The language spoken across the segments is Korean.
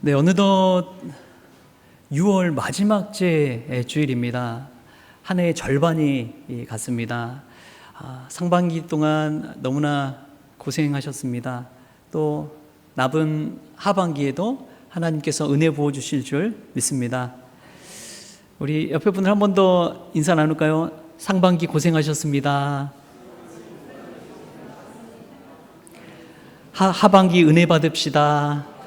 네, 어느덧 6월 마지막 주일입니다. 한 해의 절반이 갔습니다. 상반기 동안 너무나 고생하셨습니다. 또 남은 하반기에도 하나님께서 은혜 부어주실 줄 믿습니다. 우리 옆에 분들 한 번 더 인사 나눌까요? 상반기 고생하셨습니다. 하반기 은혜 받읍시다.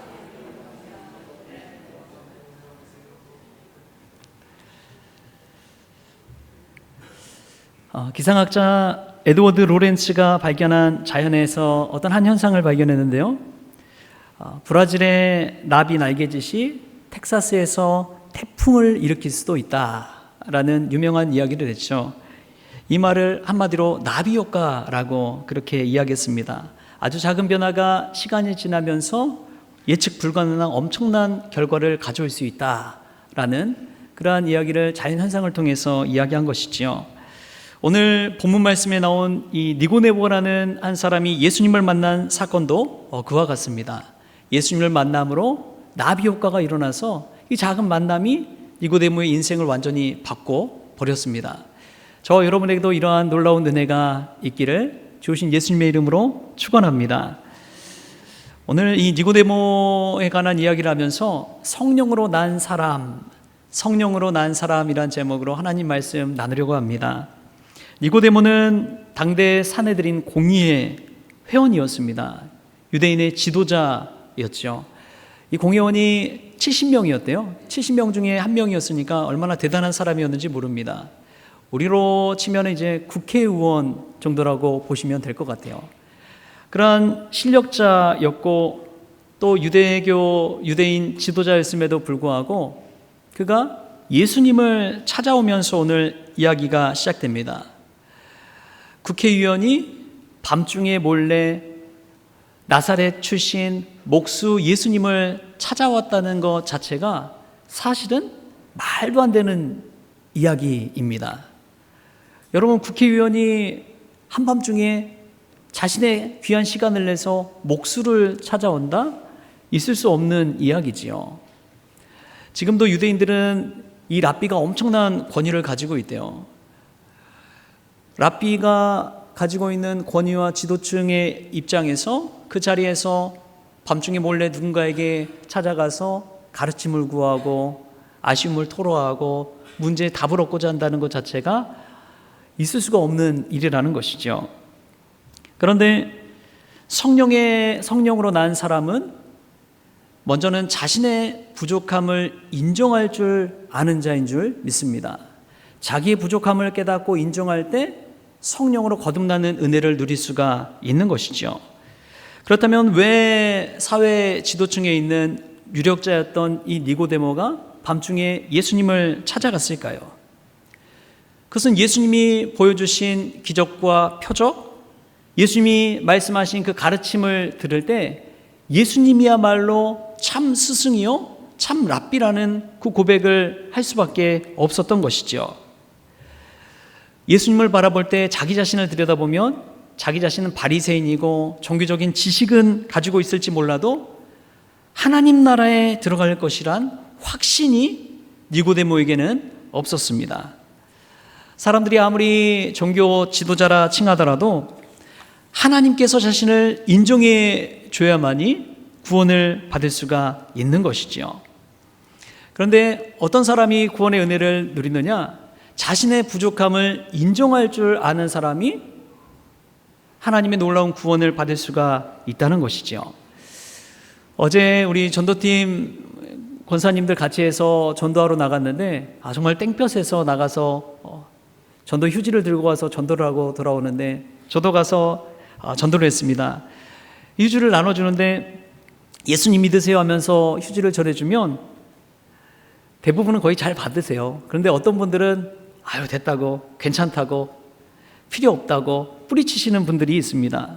기상학자 에드워드 로렌츠가 발견한 자연에서 어떤 한 현상을 발견했는데요. 브라질의 나비 날개짓이 텍사스에서 태풍을 일으킬 수도 있다라는 유명한 이야기를 했죠. 이 말을 한마디로 나비 효과라고 그렇게 이야기했습니다. 아주 작은 변화가 시간이 지나면서 예측 불가능한 엄청난 결과를 가져올 수 있다라는 그러한 이야기를 자연현상을 통해서 이야기한 것이지요. 오늘 본문 말씀에 나온 이 니고데모라는 한 사람이 예수님을 만난 사건도 그와 같습니다. 예수님을 만남으로 나비 효과가 일어나서 이 작은 만남이 니고데모의 인생을 완전히 바꿔 버렸습니다. 저와 여러분에게도 이러한 놀라운 은혜가 있기를 주신 예수님의 이름으로 축원합니다. 오늘 이 니고데모에 관한 이야기를 하면서 성령으로 난 사람이란 제목으로 하나님 말씀 나누려고 합니다. 니고데모는 당대 사내들인 공의회 회원이었습니다. 유대인의 지도자였죠. 이 공회원이 70명이었대요. 70명 중에 한 명이었으니까 얼마나 대단한 사람이었는지 모릅니다. 우리로 치면 이제 국회의원 정도라고 보시면 될 것 같아요. 그러한 실력자였고 또 유대인 지도자였음에도 불구하고 그가 예수님을 찾아오면서 오늘 이야기가 시작됩니다. 국회의원이 밤중에 몰래 나사렛 출신 목수 예수님을 찾아왔다는 것 자체가 사실은 말도 안 되는 이야기입니다. 여러분, 국회의원이 한밤중에 자신의 귀한 시간을 내서 목수를 찾아온다? 있을 수 없는 이야기지요. 지금도 유대인들은 이 랍비가 엄청난 권위를 가지고 있대요. 랍비가 가지고 있는 권위와 지도층의 입장에서 그 자리에서 밤중에 몰래 누군가에게 찾아가서 가르침을 구하고 아쉬움을 토로하고 문제에 답을 얻고자 한다는 것 자체가 있을 수가 없는 일이라는 것이죠. 그런데 성령으로 난 사람은 먼저는 자신의 부족함을 인정할 줄 아는 자인 줄 믿습니다. 자기의 부족함을 깨닫고 인정할 때 성령으로 거듭나는 은혜를 누릴 수가 있는 것이죠. 그렇다면 왜 사회 지도층에 있는 유력자였던 이 니고데모가 밤중에 예수님을 찾아갔을까요? 그것은 예수님이 보여주신 기적과 표적, 예수님이 말씀하신 그 가르침을 들을 때 예수님이야말로 참 스승이요, 참 랍비라는 그 고백을 할 수밖에 없었던 것이죠. 예수님을 바라볼 때 자기 자신을 들여다보면 자기 자신은 바리새인이고 종교적인 지식은 가지고 있을지 몰라도 하나님 나라에 들어갈 것이란 확신이 니고데모에게는 없었습니다. 사람들이 아무리 종교 지도자라 칭하더라도 하나님께서 자신을 인정해 줘야만이 구원을 받을 수가 있는 것이지요. 그런데 어떤 사람이 구원의 은혜를 누리느냐? 자신의 부족함을 인정할 줄 아는 사람이 하나님의 놀라운 구원을 받을 수가 있다는 것이지요. 어제 우리 전도팀 권사님들 같이 해서 전도하러 나갔는데 정말 땡볕에서 나가서 전도 휴지를 들고 와서 전도를 하고 돌아오는데 저도 가서 전도를 했습니다. 휴지를 나눠주는데 예수님 믿으세요 하면서 휴지를 전해주면 대부분은 거의 잘 받으세요. 그런데 어떤 분들은 아유 됐다고, 괜찮다고, 필요 없다고 뿌리치시는 분들이 있습니다.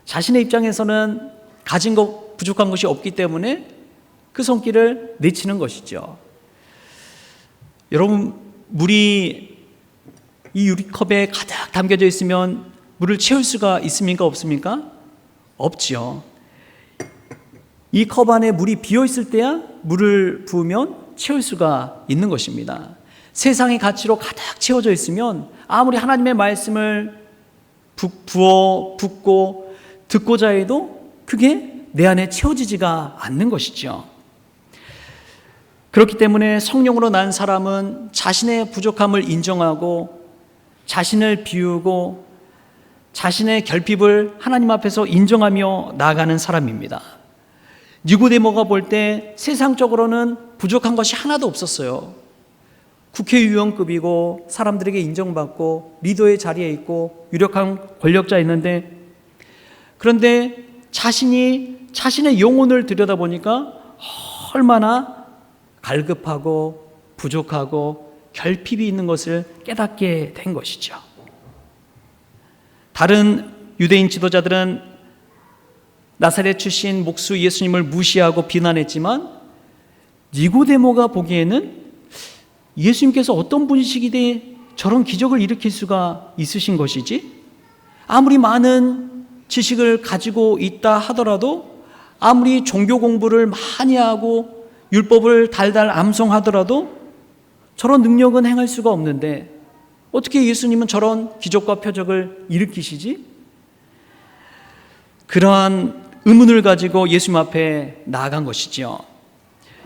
자신의 입장에서는 가진 것, 부족한 것이 없기 때문에 그 손길을 내치는 것이죠. 여러분, 물이 이 유리컵에 가득 담겨져 있으면 물을 채울 수가 있습니까? 없습니까? 없지요. 이 컵 안에 물이 비어 있을 때야 물을 부으면 채울 수가 있는 것입니다. 세상의 가치로 가득 채워져 있으면 아무리 하나님의 말씀을 붓고 듣고자 해도 그게 내 안에 채워지지가 않는 것이죠. 그렇기 때문에 성령으로 난 사람은 자신의 부족함을 인정하고 자신을 비우고 자신의 결핍을 하나님 앞에서 인정하며 나아가는 사람입니다. 니고데모가 볼 때 세상적으로는 부족한 것이 하나도 없었어요. 국회의원급이고 사람들에게 인정받고 리더의 자리에 있고 유력한 권력자에 있는데, 그런데 자신의 영혼을 들여다보니까 얼마나 갈급하고 부족하고 결핍이 있는 것을 깨닫게 된 것이죠. 다른 유대인 지도자들은 나사렛 출신 목수 예수님을 무시하고 비난했지만 니고데모가 보기에는 예수님께서 어떤 분이시기에 저런 기적을 일으킬 수가 있으신 것이지? 아무리 많은 지식을 가지고 있다 하더라도, 아무리 종교 공부를 많이 하고 율법을 달달 암송하더라도 저런 능력은 행할 수가 없는데 어떻게 예수님은 저런 기적과 표적을 일으키시지? 그러한 의문을 가지고 예수님 앞에 나아간 것이죠.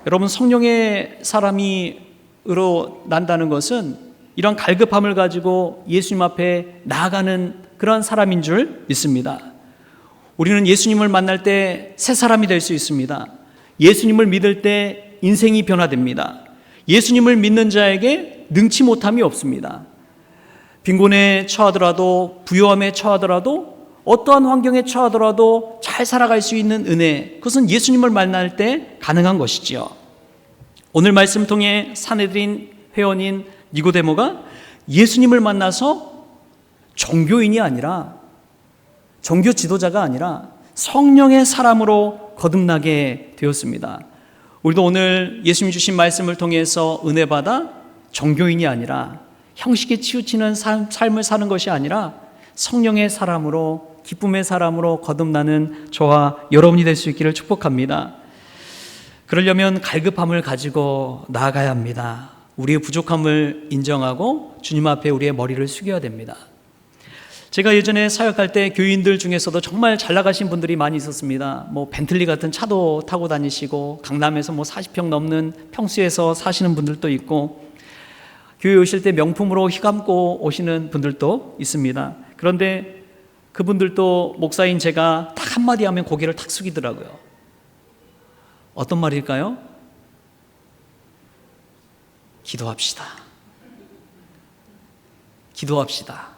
여러분, 성령의 사람이로 난다는 것은 이런 갈급함을 가지고 예수님 앞에 나아가는 그런 사람인 줄 믿습니다. 우리는 예수님을 만날 때 새 사람이 될 수 있습니다. 예수님을 믿을 때 인생이 변화됩니다. 예수님을 믿는 자에게 능치 못함이 없습니다. 빈곤에 처하더라도, 부요함에 처하더라도, 어떠한 환경에 처하더라도 잘 살아갈 수 있는 은혜, 그것은 예수님을 만날 때 가능한 것이지요. 오늘 말씀 통해 산헤드린 회원인 니고데모가 예수님을 만나서 종교인이 아니라, 종교 지도자가 아니라 성령의 사람으로 거듭나게 되었습니다. 우리도 오늘 예수님 주신 말씀을 통해서 은혜 받아 종교인이 아니라, 형식에 치우치는 삶을 사는 것이 아니라 성령의 사람으로, 기쁨의 사람으로 거듭나는 저와 여러분이 될 수 있기를 축복합니다. 그러려면 갈급함을 가지고 나아가야 합니다. 우리의 부족함을 인정하고 주님 앞에 우리의 머리를 숙여야 됩니다. 제가 예전에 사역할 때 교인들 중에서도 정말 잘 나가신 분들이 많이 있었습니다. 벤틀리 같은 차도 타고 다니시고, 강남에서 40평 넘는 평수에서 사시는 분들도 있고, 교회 오실 때 명품으로 휘감고 오시는 분들도 있습니다. 그런데 그분들도 목사인 제가 딱 한마디 하면 고개를 탁 숙이더라고요. 어떤 말일까요? 기도합시다. 기도합시다.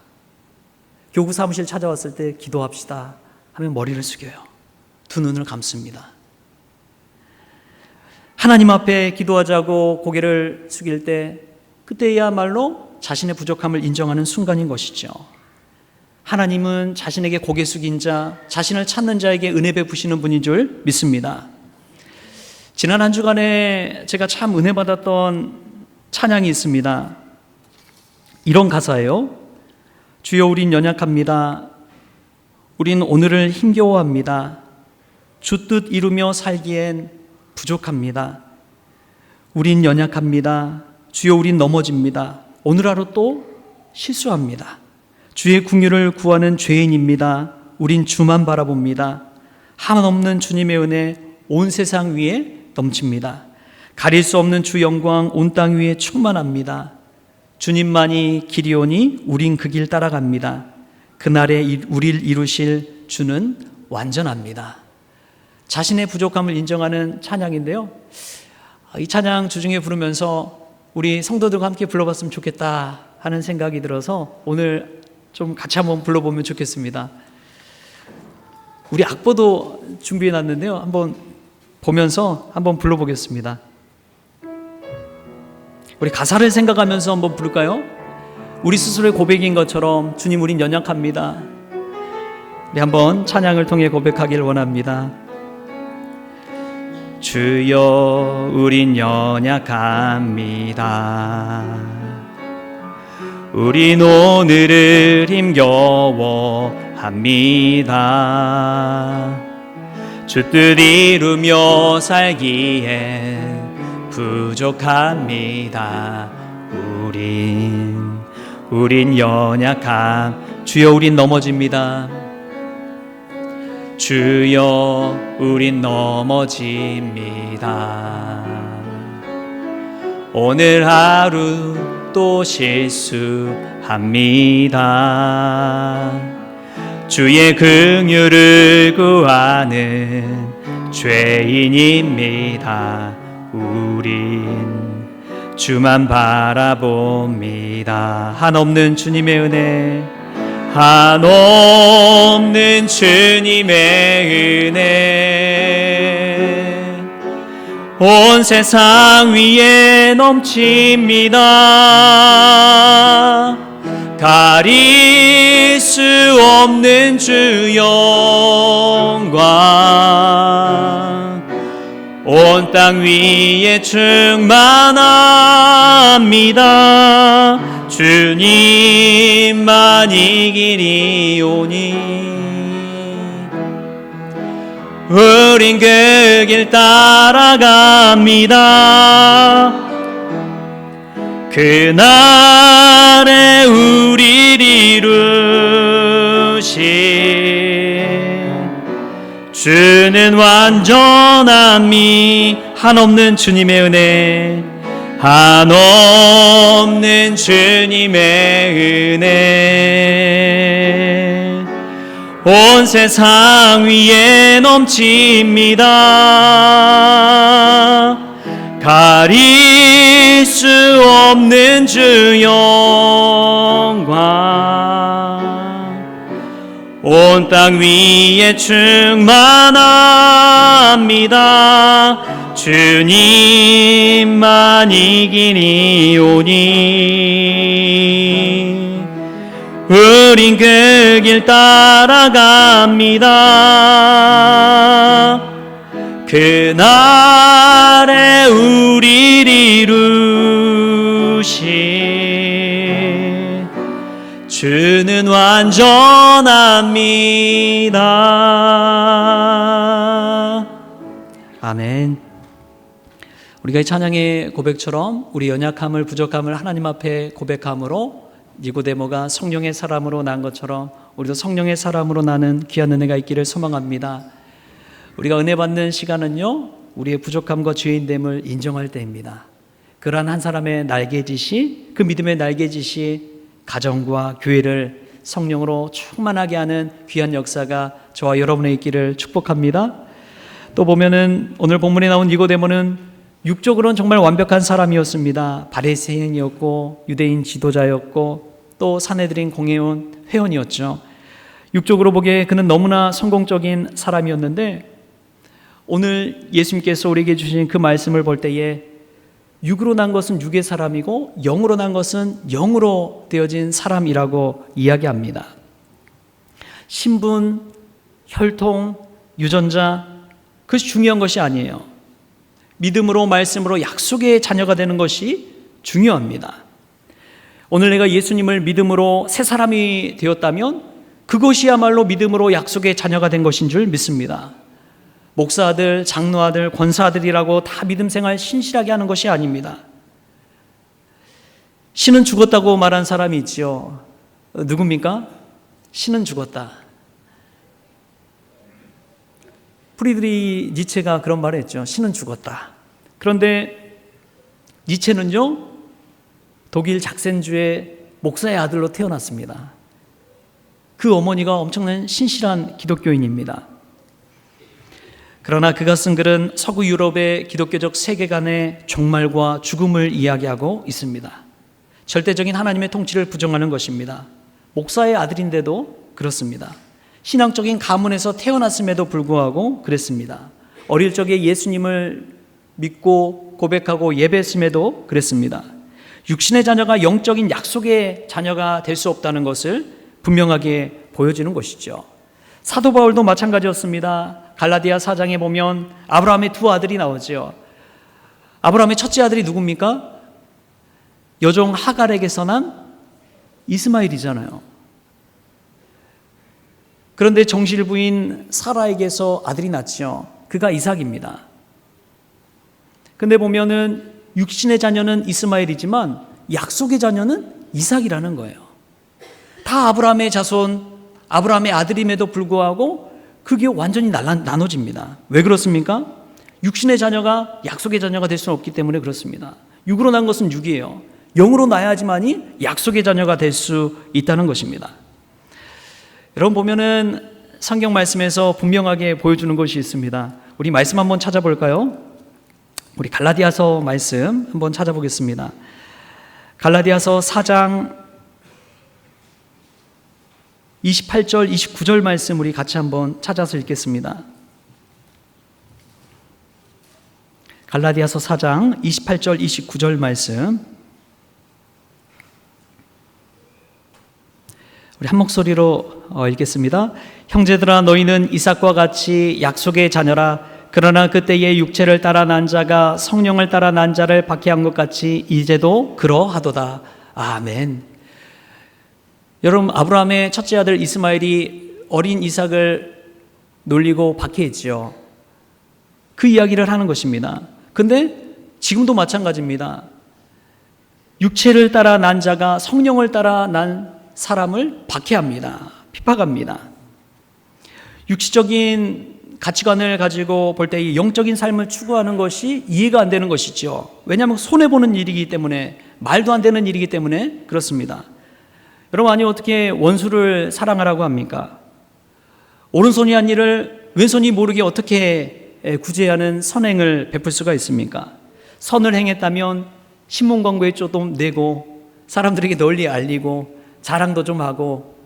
교구 사무실 찾아왔을 때 기도합시다 하면 머리를 숙여요. 두 눈을 감습니다. 하나님 앞에 기도하자고 고개를 숙일 때, 그때야말로 자신의 부족함을 인정하는 순간인 것이죠. 하나님은 자신에게 고개 숙인 자, 자신을 찾는 자에게 은혜 베푸시는 분인 줄 믿습니다. 지난 한 주간에 제가 참 은혜 받았던 찬양이 있습니다. 이런 가사예요. 주여, 우린 연약합니다. 우린 오늘을 힘겨워합니다. 주 뜻 이루며 살기엔 부족합니다. 우린 연약합니다. 주여, 우린 넘어집니다. 오늘 하루 또 실수합니다. 주의 긍휼을 구하는 죄인입니다. 우린 주만 바라봅니다. 한없는 주님의 은혜 온 세상 위에 넘칩니다. 가릴 수 없는 주 영광 온 땅 위에 충만합니다. 주님만이 길이오니 우린 그 길 따라갑니다. 그날에 우리를 이루실 주는 완전합니다. 자신의 부족함을 인정하는 찬양인데요, 이 찬양 주중에 부르면서 우리 성도들과 함께 불러봤으면 좋겠다 하는 생각이 들어서 오늘 좀 같이 한번 불러보면 좋겠습니다. 우리 악보도 준비해놨는데요, 한번 보면서 한번 불러보겠습니다. 우리 가사를 생각하면서 한번 부를까요? 우리 스스로의 고백인 것처럼, 주님, 우린 연약합니다. 우리 한번 찬양을 통해 고백하길 원합니다. 주여, 우린 연약합니다. 우린 오늘을 힘겨워합니다. 주 뜻 이루며 살기에 부족합니다. 우린 연약함. 주여, 우린 넘어집니다. 주여, 우린 넘어집니다. 오늘 하루 또 실수합니다. 주의 긍휼을 구하는 죄인입니다. 우린 주만 바라봅니다. 한없는 주님의 은혜, 한없는 주님의 은혜, 온 세상 위에 넘칩니다. 가릴 수 없는 주 영광, 온 땅 위에 충만합니다. 주님만 이기리오니 우린 그 길 따라갑니다. 그날에 우리를 이루신 주는 완전함이, 한없는 주님의 은혜, 한없는 주님의 은혜, 온 세상 위에 넘칩니다. 가릴 수 없는 주 영광, 온 땅 위에 충만합니다. 주님만 이기리오니 우린 그 길 따라갑니다. 그날에 우리를 이루신 주는 완전합니다. 아멘. 우리가 이 찬양의 고백처럼 우리 연약함을, 부족함을 하나님 앞에 고백함으로 니고데모가 성령의 사람으로 난 것처럼 우리도 성령의 사람으로 나는 귀한 은혜가 있기를 소망합니다. 우리가 은혜 받는 시간은요, 우리의 부족함과 죄인됨을 인정할 때입니다. 그러한 한 사람의 날개짓이, 그 믿음의 날개짓이 가정과 교회를 성령으로 충만하게 하는 귀한 역사가 저와 여러분의 있기를 축복합니다. 또 보면은 오늘 본문에 나온 니고데모는 육적으로는 정말 완벽한 사람이었습니다. 바리새인이었고 유대인 지도자였고 또 산헤드린 공회원 회원이었죠. 육적으로 보기에 그는 너무나 성공적인 사람이었는데 오늘 예수님께서 우리에게 주신 그 말씀을 볼 때에 육으로 난 것은 육의 사람이고 영으로 난 것은 영으로 되어진 사람이라고 이야기합니다. 신분, 혈통, 유전자, 그것이 중요한 것이 아니에요. 믿음으로 말씀으로 약속의 자녀가 되는 것이 중요합니다. 오늘 내가 예수님을 믿음으로 새 사람이 되었다면 그것이야말로 믿음으로 약속의 자녀가 된 것인 줄 믿습니다. 목사아들, 장로아들, 권사아들이라고 다 믿음 생활 신실하게 하는 것이 아닙니다. 신은 죽었다고 말한 사람이 있지요. 누굽니까? 신은 죽었다. 프리드리히 니체가 그런 말을 했죠. 신은 죽었다. 그런데 니체는요, 독일 작센주의 목사의 아들로 태어났습니다. 그 어머니가 엄청난 신실한 기독교인입니다. 그러나 그가 쓴 글은 서구 유럽의 기독교적 세계관의 종말과 죽음을 이야기하고 있습니다. 절대적인 하나님의 통치를 부정하는 것입니다. 목사의 아들인데도 그렇습니다. 신앙적인 가문에서 태어났음에도 불구하고 그랬습니다. 어릴 적에 예수님을 믿고 고백하고 예배했음에도 그랬습니다. 육신의 자녀가 영적인 약속의 자녀가 될 수 없다는 것을 분명하게 보여주는 것이죠. 사도 바울도 마찬가지였습니다. 갈라디아 4장에 보면 아브라함의 두 아들이 나오죠. 아브라함의 첫째 아들이 누굽니까? 여종 하갈에게서 난 이스마엘이잖아요. 그런데 정실 부인 사라에게서 아들이 낳지요. 그가 이삭입니다. 근데 보면은 육신의 자녀는 이스마엘이지만 약속의 자녀는 이삭이라는 거예요. 다 아브라함의 자손, 아브라함의 아들임에도 불구하고 그게 완전히 나눠집니다. 왜 그렇습니까? 육신의 자녀가 약속의 자녀가 될 수는 없기 때문에 그렇습니다. 육으로 난 것은 육이에요. 영으로 낳아야지만이 약속의 자녀가 될 수 있다는 것입니다. 여러분 보면은 성경 말씀에서 분명하게 보여주는 것이 있습니다. 우리 말씀 한번 찾아볼까요? 우리 갈라디아서 말씀 한번 찾아보겠습니다. 갈라디아서 4장 28절, 29절 말씀 우리 같이 한번 찾아서 읽겠습니다. 갈라디아서 4장 28절, 29절 말씀 우리 한 목소리로 읽겠습니다. 형제들아 너희는 이삭과 같이 약속의 자녀라. 그러나 그때의 육체를 따라 난 자가 성령을 따라 난 자를 박해한 것 같이 이제도 그러하도다. 아멘. 여러분 아브라함의 첫째 아들 이스마엘이 어린 이삭을 놀리고 박해했지요. 그 이야기를 하는 것입니다. 근데 지금도 마찬가지입니다. 육체를 따라 난 자가 성령을 따라 난 사람을 박해합니다. 핍박합니다. 육시적인 가치관을 가지고 볼 때 이 영적인 삶을 추구하는 것이 이해가 안 되는 것이죠. 왜냐하면 손해보는 일이기 때문에, 말도 안 되는 일이기 때문에 그렇습니다. 여러분, 아니 어떻게 원수를 사랑하라고 합니까? 오른손이 한 일을 왼손이 모르게 어떻게 구제하는 선행을 베풀 수가 있습니까? 선을 행했다면 신문 광고에 좀 내고 사람들에게 널리 알리고 자랑도 좀 하고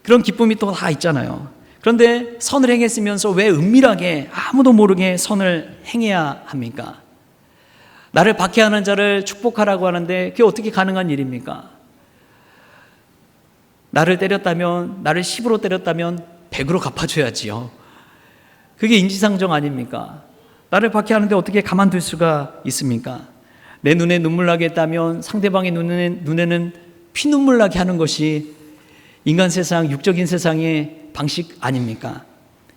그런 기쁨이 또 다 있잖아요. 그런데 선을 행했으면서 왜 은밀하게 아무도 모르게 선을 행해야 합니까? 나를 박해하는 자를 축복하라고 하는데 그게 어떻게 가능한 일입니까? 나를 때렸다면, 나를 10으로 때렸다면 100으로 갚아줘야지요. 그게 인지상정 아닙니까? 나를 박해하는데 어떻게 가만둘 수가 있습니까? 내 눈에 눈물 나게 했다면 상대방의 눈에는 피눈물 나게 하는 것이 인간 세상, 육적인 세상의 방식 아닙니까?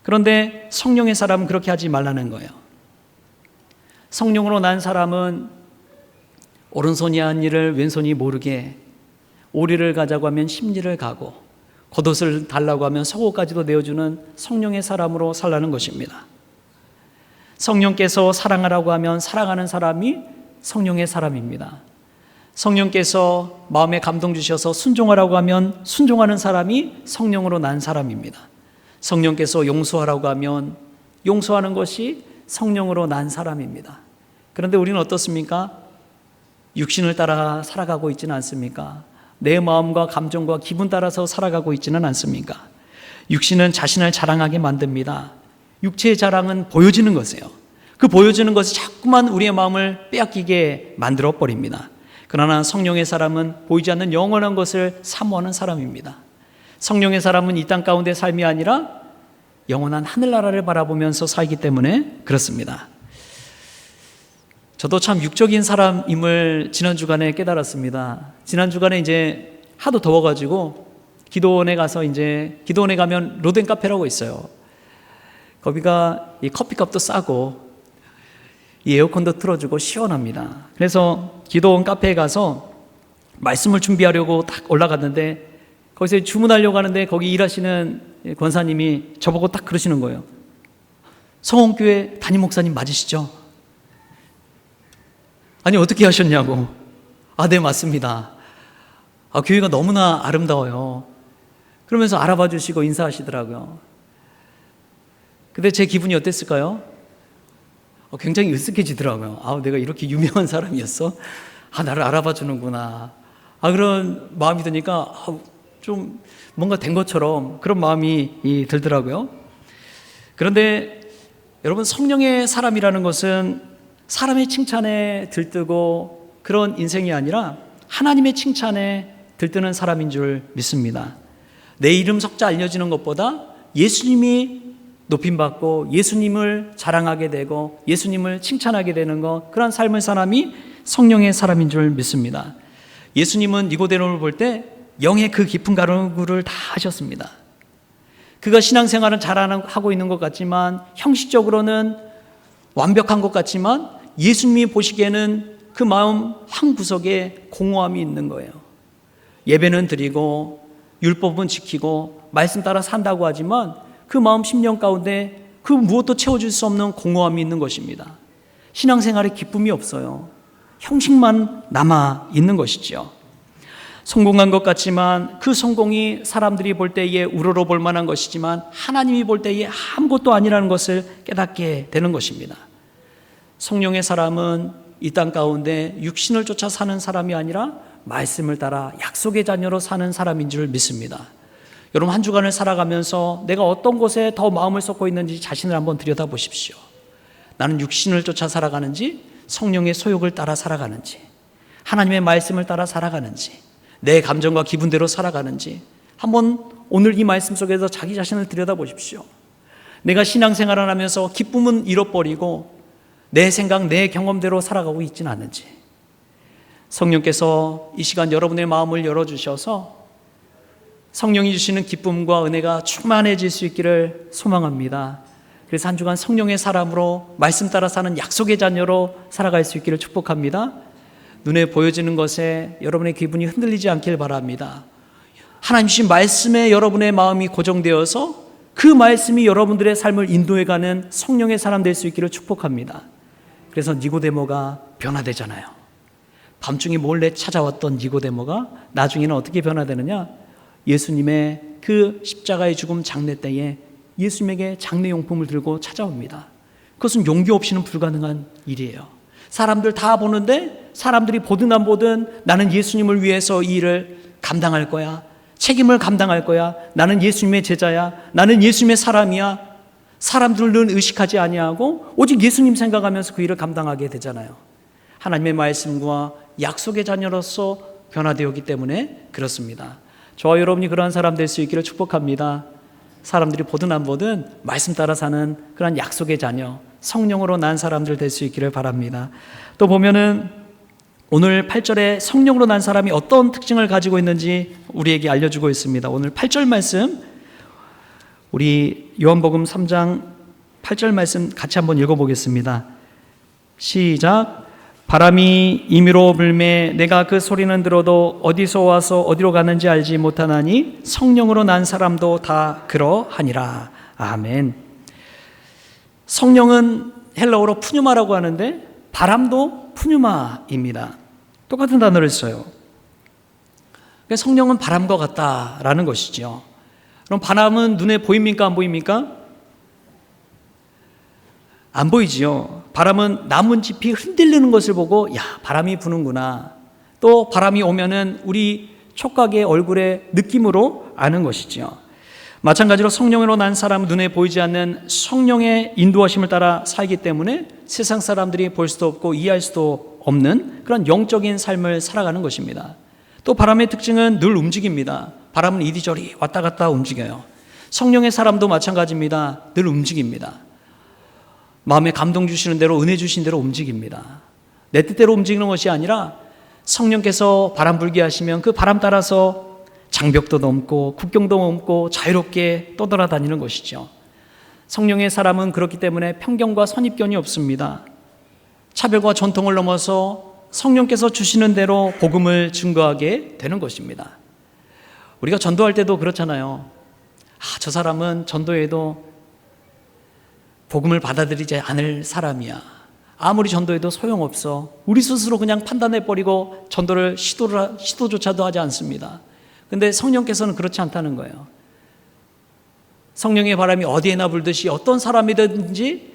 그런데 성령의 사람은 그렇게 하지 말라는 거예요. 성령으로 난 사람은 오른손이 한 일을 왼손이 모르게, 오리를 가자고 하면 심리를 가고 겉옷을 달라고 하면 속옷까지도 내어주는 성령의 사람으로 살라는 것입니다. 성령께서 사랑하라고 하면 사랑하는 사람이 성령의 사람입니다. 성령께서 마음에 감동 주셔서 순종하라고 하면 순종하는 사람이 성령으로 난 사람입니다. 성령께서 용서하라고 하면 용서하는 것이 성령으로 난 사람입니다. 그런데 우리는 어떻습니까? 육신을 따라 살아가고 있지는 않습니까? 내 마음과 감정과 기분 따라서 살아가고 있지는 않습니까? 육신은 자신을 자랑하게 만듭니다. 육체의 자랑은 보여지는 것이에요. 그 보여지는 것이 자꾸만 우리의 마음을 빼앗기게 만들어 버립니다. 그러나 성령의 사람은 보이지 않는 영원한 것을 사모하는 사람입니다. 성령의 사람은 이 땅 가운데 삶이 아니라 영원한 하늘나라를 바라보면서 살기 때문에 그렇습니다. 저도 참 육적인 사람임을 지난 주간에 깨달았습니다. 지난 주간에 이제 하도 더워가지고 기도원에 가면 로덴 카페라고 있어요. 거기가 이 커피값도 싸고 이 에어컨도 틀어주고 시원합니다. 그래서 기도원 카페에 가서 말씀을 준비하려고 딱 올라갔는데 거기서 주문하려고 하는데 거기 일하시는 권사님이 저보고 딱 그러시는 거예요. 성원교회 담임 목사님 맞으시죠? 아니 어떻게 하셨냐고. 아, 네 맞습니다. 아, 교회가 너무나 아름다워요. 그러면서 알아봐 주시고 인사하시더라고요. 근데 제 기분이 어땠을까요? 굉장히 으쓱해지더라고요. 아, 내가 이렇게 유명한 사람이었어? 아, 나를 알아봐 주는구나. 아, 그런 마음이 드니까 좀 뭔가 된 것처럼 그런 마음이 들더라고요. 그런데 여러분, 성령의 사람이라는 것은 사람의 칭찬에 들뜨고 그런 인생이 아니라 하나님의 칭찬에 들뜨는 사람인 줄 믿습니다. 내 이름 석자 알려지는 것보다 예수님이 높임받고 예수님을 자랑하게 되고 예수님을 칭찬하게 되는 것, 그런 삶의 사람이 성령의 사람인 줄 믿습니다. 예수님은 니고데모를 볼 때 영의 그 깊은 가르고를 다 하셨습니다. 그가 신앙생활은 잘하고 있는 것 같지만, 형식적으로는 완벽한 것 같지만, 예수님이 보시기에는 그 마음 한 구석에 공허함이 있는 거예요. 예배는 드리고 율법은 지키고 말씀 따라 산다고 하지만 그 마음 심령 가운데 그 무엇도 채워줄 수 없는 공허함이 있는 것입니다. 신앙생활에 기쁨이 없어요. 형식만 남아 있는 것이죠. 성공한 것 같지만 그 성공이 사람들이 볼 때에 우러러 볼 만한 것이지만 하나님이 볼 때에 아무것도 아니라는 것을 깨닫게 되는 것입니다. 성령의 사람은 이 땅 가운데 육신을 쫓아 사는 사람이 아니라 말씀을 따라 약속의 자녀로 사는 사람인 줄 믿습니다. 여러분, 한 주간을 살아가면서 내가 어떤 곳에 더 마음을 쏟고 있는지 자신을 한번 들여다보십시오. 나는 육신을 쫓아 살아가는지, 성령의 소욕을 따라 살아가는지, 하나님의 말씀을 따라 살아가는지, 내 감정과 기분대로 살아가는지 한번 오늘 이 말씀 속에서 자기 자신을 들여다보십시오. 내가 신앙생활을 하면서 기쁨은 잃어버리고 내 생각, 내 경험대로 살아가고 있지는 않는지. 성령께서 이 시간 여러분의 마음을 열어주셔서 성령이 주시는 기쁨과 은혜가 충만해질 수 있기를 소망합니다. 그래서 한 주간 성령의 사람으로 말씀 따라 사는 약속의 자녀로 살아갈 수 있기를 축복합니다. 눈에 보여지는 것에 여러분의 기분이 흔들리지 않길 바랍니다. 하나님 주신 말씀에 여러분의 마음이 고정되어서 그 말씀이 여러분들의 삶을 인도해가는 성령의 사람 될 수 있기를 축복합니다. 그래서 니고데모가 변화되잖아요. 밤중에 몰래 찾아왔던 니고데모가 나중에는 어떻게 변화되느냐? 예수님의 그 십자가의 죽음 장례 때에 예수님에게 장례용품을 들고 찾아옵니다. 그것은 용기 없이는 불가능한 일이에요. 사람들 다 보는데 사람들이 보든 안 보든 나는 예수님을 위해서 이 일을 감당할 거야. 책임을 감당할 거야. 나는 예수님의 제자야. 나는 예수님의 사람이야. 사람들은 의식하지 아니하고 오직 예수님 생각하면서 그 일을 감당하게 되잖아요. 하나님의 말씀과 약속의 자녀로서 변화되었기 때문에 그렇습니다. 저와 여러분이 그러한 사람 될 수 있기를 축복합니다. 사람들이 보든 안 보든 말씀 따라 사는 그런 약속의 자녀, 성령으로 난 사람들 될 수 있기를 바랍니다. 또 보면은 오늘 8절에 성령으로 난 사람이 어떤 특징을 가지고 있는지 우리에게 알려주고 있습니다. 오늘 8절 말씀, 우리 요한복음 3장 8절 말씀 같이 한번 읽어보겠습니다. 시작. 바람이 임의로 불매 내가 그 소리는 들어도 어디서 와서 어디로 가는지 알지 못하나니 성령으로 난 사람도 다 그러하니라. 아멘. 성령은 헬라어로 푸뉴마라고 하는데 바람도 푸뉴마입니다. 똑같은 단어를 써요. 성령은 바람과 같다라는 것이죠. 그럼 바람은 눈에 보입니까? 안 보입니까? 안 보이지요. 바람은 나뭇잎이 흔들리는 것을 보고 야, 바람이 부는구나. 또 바람이 오면은 우리 촉각의 얼굴의 느낌으로 아는 것이지요. 마찬가지로 성령으로 난 사람은 눈에 보이지 않는 성령의 인도하심을 따라 살기 때문에 세상 사람들이 볼 수도 없고 이해할 수도 없는 그런 영적인 삶을 살아가는 것입니다. 또 바람의 특징은 늘 움직입니다. 바람은 이리저리 왔다 갔다 움직여요. 성령의 사람도 마찬가지입니다. 늘 움직입니다. 마음에 감동 주시는 대로, 은혜 주신 대로 움직입니다. 내 뜻대로 움직이는 것이 아니라 성령께서 바람 불게 하시면 그 바람 따라서 장벽도 넘고 국경도 넘고 자유롭게 떠돌아다니는 것이죠. 성령의 사람은 그렇기 때문에 편견과 선입견이 없습니다. 차별과 전통을 넘어서 성령께서 주시는 대로 복음을 증거하게 되는 것입니다. 우리가 전도할 때도 그렇잖아요. 저 사람은 전도해도 복음을 받아들이지 않을 사람이야. 아무리 전도해도 소용없어. 우리 스스로 그냥 판단해버리고 전도를 시도조차도 하지 않습니다. 근데 성령께서는 그렇지 않다는 거예요. 성령의 바람이 어디에나 불듯이 어떤 사람이든지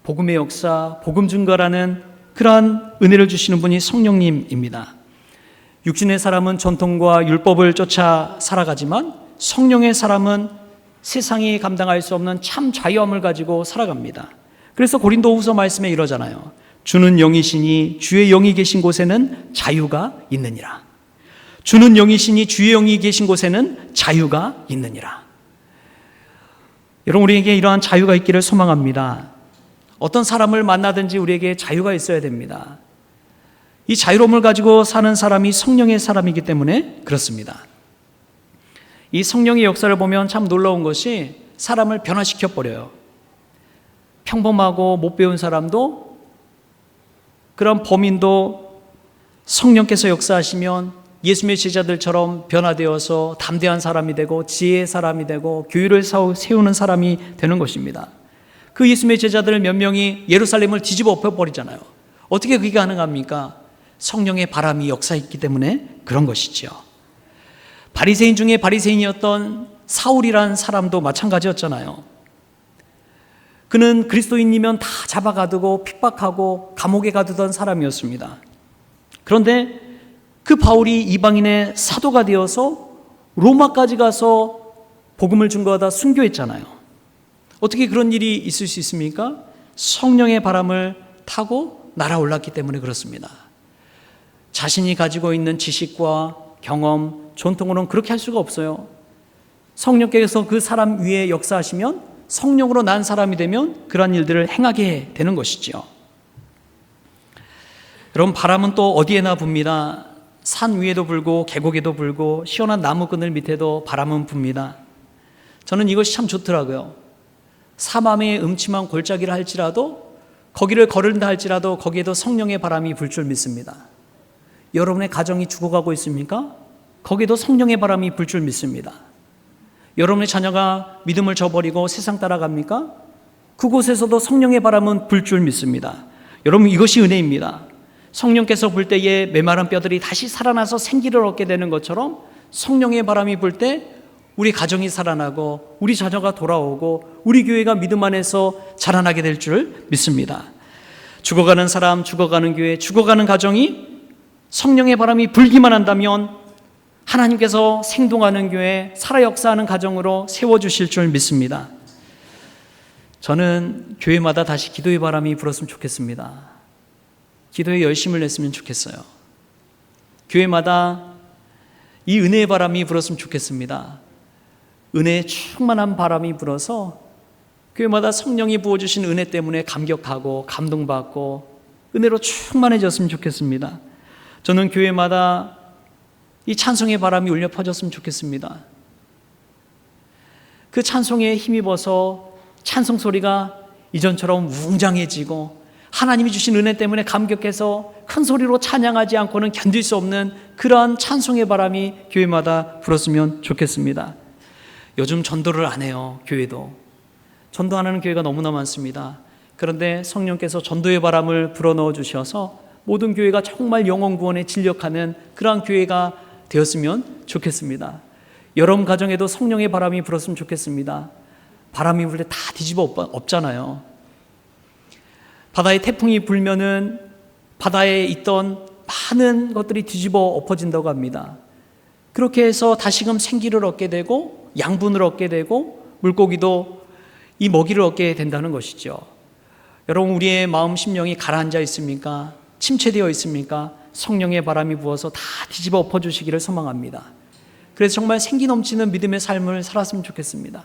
복음의 역사, 복음 증거라는 그러한 은혜를 주시는 분이 성령님입니다. 육신의 사람은 전통과 율법을 쫓아 살아가지만 성령의 사람은 세상이 감당할 수 없는 참 자유함을 가지고 살아갑니다. 그래서 고린도후서 말씀에 이러잖아요. 주는 영이시니 주의 영이 계신 곳에는 자유가 있느니라. 주는 영이시니 주의 영이 계신 곳에는 자유가 있느니라. 여러분, 우리에게 이러한 자유가 있기를 소망합니다. 어떤 사람을 만나든지 우리에게 자유가 있어야 됩니다. 이 자유로움을 가지고 사는 사람이 성령의 사람이기 때문에 그렇습니다. 이 성령의 역사를 보면 참 놀라운 것이 사람을 변화시켜 버려요. 평범하고 못 배운 사람도, 그런 범인도 성령께서 역사하시면 예수님의 제자들처럼 변화되어서 담대한 사람이 되고 지혜의 사람이 되고 교회를 세우는 사람이 되는 것입니다. 그 예수님의 제자들 몇 명이 예루살렘을 뒤집어 엎어버리잖아요. 어떻게 그게 가능합니까? 성령의 바람이 역사했기 때문에 그런 것이죠. 바리새인 중에 바리새인이었던 사울이라는 사람도 마찬가지였잖아요. 그는 그리스도인이면 다 잡아가두고 핍박하고 감옥에 가두던 사람이었습니다. 그런데 그 바울이 이방인의 사도가 되어서 로마까지 가서 복음을 증거하다 순교했잖아요. 어떻게 그런 일이 있을 수 있습니까? 성령의 바람을 타고 날아올랐기 때문에 그렇습니다. 자신이 가지고 있는 지식과 경험, 전통으로는 그렇게 할 수가 없어요. 성령께서 그 사람 위에 역사하시면, 성령으로 난 사람이 되면 그러한 일들을 행하게 되는 것이죠. 여러분, 바람은 또 어디에나 붑니다. 산 위에도 불고 계곡에도 불고 시원한 나무 그늘 밑에도 바람은 붑니다. 저는 이것이 참 좋더라고요. 사맘의 음침한 골짜기를 할지라도, 거기를 걸은다 할지라도 거기에도 성령의 바람이 불 줄 믿습니다. 여러분의 가정이 죽어가고 있습니까? 거기에도 성령의 바람이 불 줄 믿습니다. 여러분의 자녀가 믿음을 저버리고 세상 따라갑니까? 그곳에서도 성령의 바람은 불 줄 믿습니다. 여러분, 이것이 은혜입니다. 성령께서 불 때에 메마른 뼈들이 다시 살아나서 생기를 얻게 되는 것처럼 성령의 바람이 불 때 우리 가정이 살아나고 우리 자녀가 돌아오고 우리 교회가 믿음 안에서 자라나게 될 줄 믿습니다. 죽어가는 사람, 죽어가는 교회, 죽어가는 가정이 성령의 바람이 불기만 한다면 하나님께서 생동하는 교회, 살아 역사하는 가정으로 세워주실 줄 믿습니다. 저는 교회마다 다시 기도의 바람이 불었으면 좋겠습니다. 기도에 열심을 냈으면 좋겠어요. 교회마다 이 은혜의 바람이 불었으면 좋겠습니다. 은혜의 충만한 바람이 불어서 교회마다 성령이 부어주신 은혜 때문에 감격하고 감동받고 은혜로 충만해졌으면 좋겠습니다. 저는 교회마다 이 찬송의 바람이 울려 퍼졌으면 좋겠습니다. 그 찬송에 힘입어서 찬송 소리가 이전처럼 웅장해지고 하나님이 주신 은혜 때문에 감격해서 큰 소리로 찬양하지 않고는 견딜 수 없는 그러한 찬송의 바람이 교회마다 불었으면 좋겠습니다. 요즘 전도를 안 해요. 교회도 전도 안 하는 교회가 너무나 많습니다. 그런데 성령께서 전도의 바람을 불어넣어 주셔서 모든 교회가 정말 영혼 구원에 진력하는 그러한 교회가 되었으면 좋겠습니다. 여러분 가정에도 성령의 바람이 불었으면 좋겠습니다. 바람이 불 때 다 뒤집어 엎잖아요. 바다에 태풍이 불면은 바다에 있던 많은 것들이 뒤집어 엎어진다고 합니다. 그렇게 해서 다시금 생기를 얻게 되고 양분을 얻게 되고 물고기도 이 먹이를 얻게 된다는 것이죠. 여러분, 우리의 마음 심령이 가라앉아 있습니까? 침체되어 있습니까? 성령의 바람이 부어서 다 뒤집어 엎어주시기를 소망합니다. 그래서 정말 생기 넘치는 믿음의 삶을 살았으면 좋겠습니다.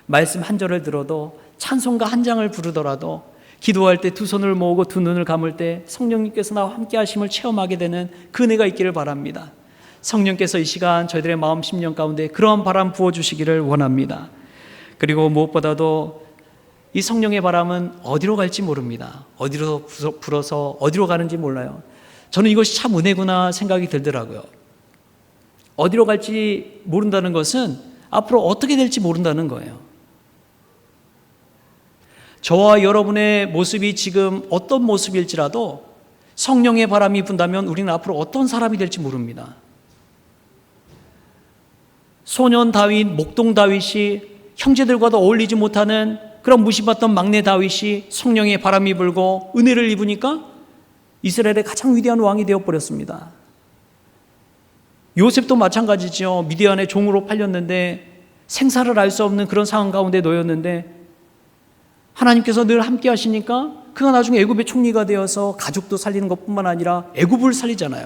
말씀 한 절을 들어도, 찬송가 한 장을 부르더라도, 기도할 때 두 손을 모으고 두 눈을 감을 때 성령님께서 나와 함께 하심을 체험하게 되는 그 은혜가 있기를 바랍니다. 성령께서 이 시간 저희들의 마음 심령 가운데 그러한 바람 부어주시기를 원합니다. 그리고 무엇보다도 이 성령의 바람은 어디로 갈지 모릅니다. 어디로 불어서 어디로 가는지 몰라요. 저는 이것이 참 은혜구나 생각이 들더라고요. 어디로 갈지 모른다는 것은 앞으로 어떻게 될지 모른다는 거예요. 저와 여러분의 모습이 지금 어떤 모습일지라도 성령의 바람이 분다면 우리는 앞으로 어떤 사람이 될지 모릅니다. 소년 다윗, 목동 다윗이 형제들과도 어울리지 못하는 그런 무시받던 막내 다윗이 성령의 바람이 불고 은혜를 입으니까 이스라엘의 가장 위대한 왕이 되어버렸습니다. 요셉도 마찬가지죠. 미디안의 종으로 팔렸는데 생사를 알 수 없는 그런 상황 가운데 놓였는데 하나님께서 늘 함께 하시니까 그가 나중에 애굽의 총리가 되어서 가족도 살리는 것뿐만 아니라 애굽을 살리잖아요.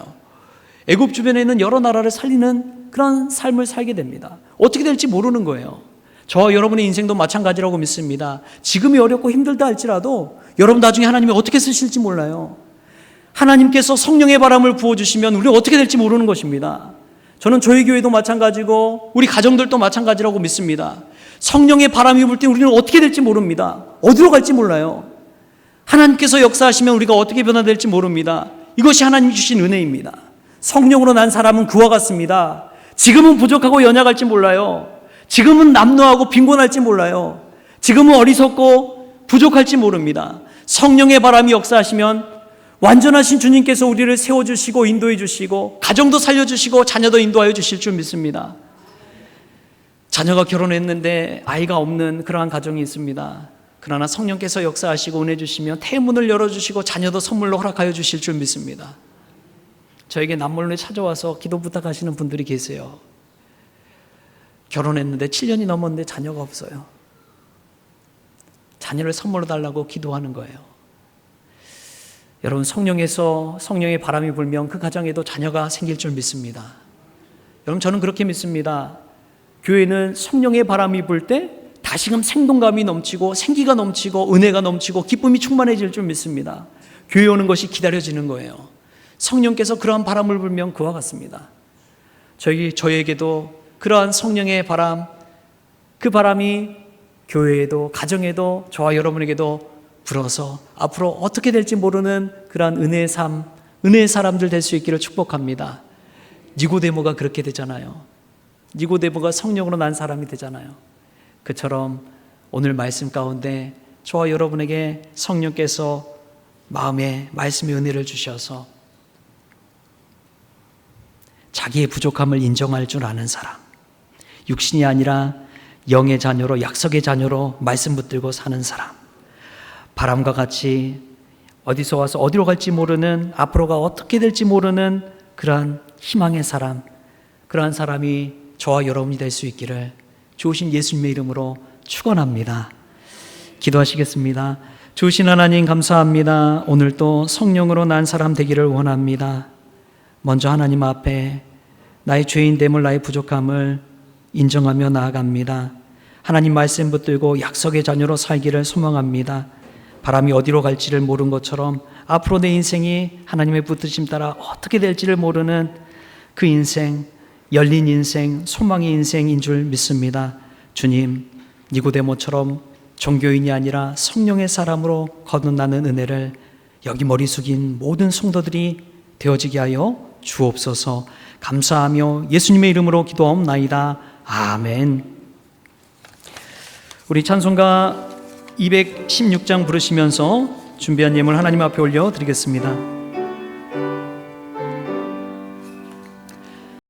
애굽 주변에 있는 여러 나라를 살리는 그런 삶을 살게 됩니다. 어떻게 될지 모르는 거예요. 저와 여러분의 인생도 마찬가지라고 믿습니다. 지금이 어렵고 힘들다 할지라도 여러분 나중에 하나님이 어떻게 쓰실지 몰라요. 하나님께서 성령의 바람을 부어주시면 우리가 어떻게 될지 모르는 것입니다. 저는 저희 교회도 마찬가지고 우리 가정들도 마찬가지라고 믿습니다. 성령의 바람이 불 때 우리는 어떻게 될지 모릅니다. 어디로 갈지 몰라요. 하나님께서 역사하시면 우리가 어떻게 변화될지 모릅니다. 이것이 하나님이 주신 은혜입니다. 성령으로 난 사람은 그와 같습니다. 지금은 부족하고 연약할지 몰라요. 지금은 남노하고 빈곤할지 몰라요. 지금은 어리석고 부족할지 모릅니다. 성령의 바람이 역사하시면 완전하신 주님께서 우리를 세워주시고 인도해 주시고 가정도 살려주시고 자녀도 인도하여 주실 줄 믿습니다. 자녀가 결혼했는데 아이가 없는 그러한 가정이 있습니다. 그러나 성령께서 역사하시고 은혜 주시면 태문을 열어주시고 자녀도 선물로 허락하여 주실 줄 믿습니다. 저에게 남몰래 찾아와서 기도 부탁하시는 분들이 계세요. 결혼했는데 7년이 넘었는데 자녀가 없어요. 자녀를 선물로 달라고 기도하는 거예요. 여러분, 성령의 바람이 불면 그 가정에도 자녀가 생길 줄 믿습니다. 여러분, 저는 그렇게 믿습니다. 교회는 성령의 바람이 불 때 다시금 생동감이 넘치고 생기가 넘치고 은혜가 넘치고 기쁨이 충만해질 줄 믿습니다. 교회 오는 것이 기다려지는 거예요. 성령께서 그러한 바람을 불면 그와 같습니다. 저에게도 그러한 성령의 바람, 그 바람이 교회에도 가정에도 저와 여러분에게도 불어서 앞으로 어떻게 될지 모르는 그러한 은혜의 삶, 은혜의 사람들 될 수 있기를 축복합니다. 니고데모가 그렇게 되잖아요. 니고데모가 성령으로 난 사람이 되잖아요. 그처럼 오늘 말씀 가운데 저와 여러분에게 성령께서 마음에 말씀의 은혜를 주셔서 자기의 부족함을 인정할 줄 아는 사람, 육신이 아니라 영의 자녀로, 약속의 자녀로 말씀 붙들고 사는 사람, 바람과 같이 어디서 와서 어디로 갈지 모르는, 앞으로가 어떻게 될지 모르는 그러한 희망의 사람, 그러한 사람이 저와 여러분이 될 수 있기를 주신 예수님의 이름으로 축원합니다. 기도하시겠습니다. 주신 하나님 감사합니다. 오늘도 성령으로 난 사람 되기를 원합니다. 먼저 하나님 앞에 나의 죄인됨을, 나의 부족함을 인정하며 나아갑니다. 하나님 말씀 붙들고 약속의 자녀로 살기를 소망합니다. 바람이 어디로 갈지를 모르는 것처럼 앞으로 내 인생이 하나님의 붙드심 따라 어떻게 될지를 모르는 그 인생, 열린 인생, 소망의 인생인 줄 믿습니다. 주님, 니고데모처럼 종교인이 아니라 성령의 사람으로 거듭나는 은혜를 여기 머리 숙인 모든 성도들이 되어지게 하여 주옵소서. 감사하며 예수님의 이름으로 기도하옵나이다. 아멘. 우리 찬송가 216장 부르시면서 준비한 예물 하나님 앞에 올려드리겠습니다.